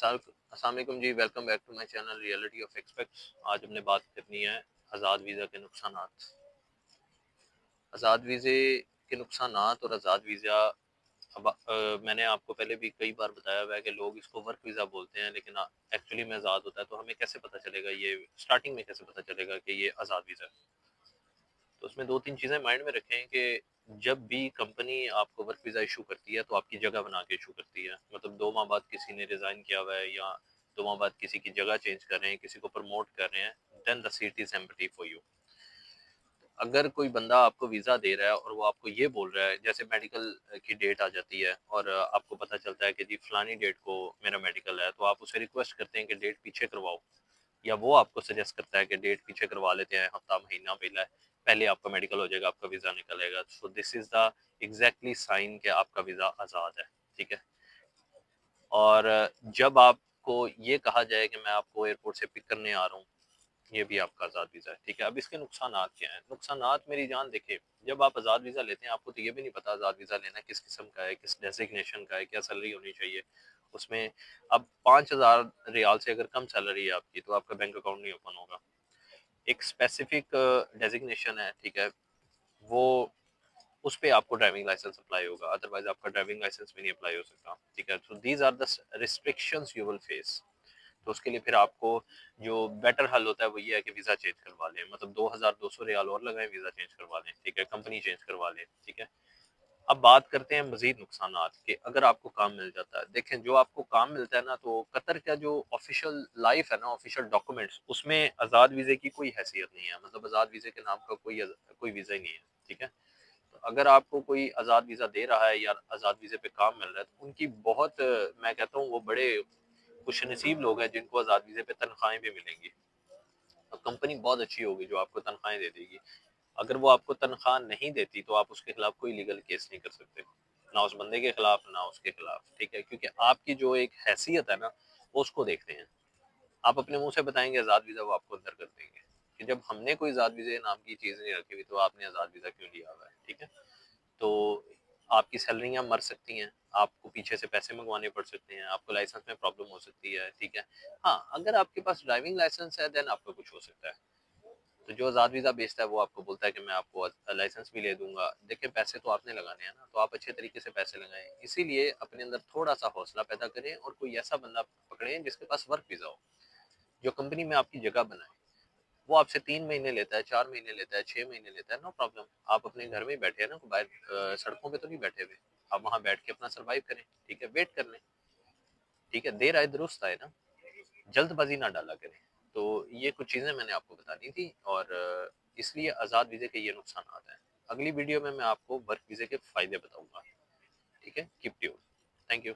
अस्सलाम वालेकुम जी, welcome back to my channel reality of expects. आज हमने बात करनी है आज़ाद वीज़ा के नुकसानात। आज़ाद वीज़े के नुकसानात और आज़ाद वीज़ा मैंने आपको पहले भी कई बार बताया हुआ है कि लोग इसको वर्क वीज़ा बोलते हैं, लेकिन एक्चुअली में आज़ाद होता है। तो हमें कैसे पता चलेगा, ये स्टार्टिंग में कैसे पता चलेगा कि ये आज़ाद वीज़ा है? तो उसमें 2-3 चीज़ें माइंड में रखें कि जब भी कंपनी आपको वर्क वीज़ा इशू करती है, तो आपकी जगह बना के इशू करती है। मतलब 2 माह बाद किसी ने रिज़ाइन किया हुआ है या 2 माह बाद किसी की जगह चेंज कर रहे हैं, किसी को प्रमोट कर रहे हैं, then the seat is empty for you. अगर कोई बंदा आपको वीज़ा दे रहा है और वो आपको ये बोल रहा है, जैसे मेडिकल की डेट आ जाती है और आपको पता चलता है कि जी फलानी डेट को मेरा मेडिकल है, तो आप उससे रिक्वेस्ट करते हैं कि डेट पीछे करवाओ, या वो आपको सजेस्ट करता है कि डेट पीछे करवा लेते हैं, हफ्ता महीना पहले आपका मेडिकल हो जाएगा, आपका वीज़ा निकलेगा। So this is the exactly sign कि आपका वीज़ा आज़ाद है, ठीक है? और जब आपको ये कहा जाए कि मैं आपको एयरपोर्ट से पिक करने आ रहा हूँ, ये भी आपका आज़ाद वीज़ा है, ठीक है? अब इसके नुकसानात क्या हैं? नुकसानात मेरी जान देखिए, जब आप आज़ाद वीज़ा लेते हैं, आपको तो ये भी नहीं पता आज़ाद वीज़ा लेना किस किस्म का है, किस डेज़िग्नेशन का है, क्या सैलरी होनी चाहिए उसमें। अब 5,000 रियाल से अगर कम सैलरी है आपकी, तो आपका बैंक अकाउंट नहीं ओपन होगा। एक स्पेसिफिक डेज़िग्नेशन है, ठीक है? वो उस पे आपको ड्राइविंग लाइसेंस अप्लाई होगा, अदरवाइज़ आपका ड्राइविंग लाइसेंस भी नहीं अप्लाई हो सकता, ठीक है? तो these are the restrictions you will face. तो उसके लिए फिर आपको जो बेटर हल होता है वो ये है कि वीज़ा चेंज करवा लें, मतलब 2,200 रियाल और लगाएं, वीज़ा चेंज करवा लें, ठीक है? कंपनी चेंज करवा लें, ठीक है? अब बात करते हैं मज़ीद नुकसानात के। अगर आपको काम मिल जाता है, देखें जो आपको काम मिलता है ना, तो कतर का जो ऑफिशियल लाइफ है ना, ऑफिशियल डॉक्यूमेंट्स, उसमें आज़ाद वीज़े की कोई हैसियत नहीं है। मतलब आज़ाद वीज़े के नाम का कोई वीज़ा ही नहीं है, ठीक है? तो अगर आपको कोई आज़ाद वीज़ा दे रहा है या आज़ाद वीज़े पे काम मिल रहा है, तो उनकी बहुत मैं कहता हूँ वो बड़े खुशनसीब लोग हैं जिनको आज़ाद वीज़े पे तनख्वाहें भी मिलेंगी। अब कंपनी बहुत अच्छी होगी जो आपको तनख्वाहें दे देगी। अगर वो आपको तनख्वाह नहीं देती, तो आप उसके खिलाफ कोई लीगल केस नहीं कर सकते, ना उस बंदे के खिलाफ, ना उसके खिलाफ, ठीक है? क्योंकि आपकी जो एक हैसियत है ना, वो उसको देखते हैं। आप अपने मुंह से बताएंगे आज़ाद वीज़ा, वो आपको अंदर कर देंगे कि जब हमने कोई आज़ाद वीज़ा नाम की चीज़ नहीं रखी हुई, तो आपने आज़ाद वीज़ा क्यों लिया हुआ है, ठीक है? तो आपकी सैलरियाँ मर सकती हैं, आपको पीछे से पैसे मंगवाने पड़ सकते हैं, आपको लाइसेंस में प्रॉब्लम हो सकती है, ठीक है? हाँ, अगर आपके पास ड्राइविंग लाइसेंस है, देन आपका कुछ हो सकता है। तो जो आज़ाद वीज़ा बेचता है वो आपको बोलता है कि मैं आपको लाइसेंस भी ले दूंगा। देखिए पैसे तो आपने लगाने हैं ना, तो आप अच्छे तरीके से पैसे लगाएं। इसीलिए अपने अंदर थोड़ा सा हौसला पैदा करें और कोई ऐसा बंदा पकड़ें जिसके पास वर्क वीज़ा हो, जो कंपनी में आपकी जगह बनाए। वो आपसे 3 महीने लेता है, 4 महीने लेता है, 6 महीने लेता है, नो प्रॉब्लम। आप अपने घर में ही बैठे हैं ना, बाहर सड़कों पे तो नहीं बैठे हुए। आप वहाँ बैठ के अपना सर्वाइव करें, ठीक है? वेट कर लें, ठीक है? देर आए दुरुस्त आए ना, जल्दबाजी ना डाला करें। तो ये कुछ चीज़ें मैंने आपको बतानी थी, और इसलिए आज़ाद वीज़े के ये नुकसानात हैं। अगली वीडियो में मैं आपको वर्क वीज़े के फ़ायदे बताऊँगा, ठीक है? Keep tuned. Thank you.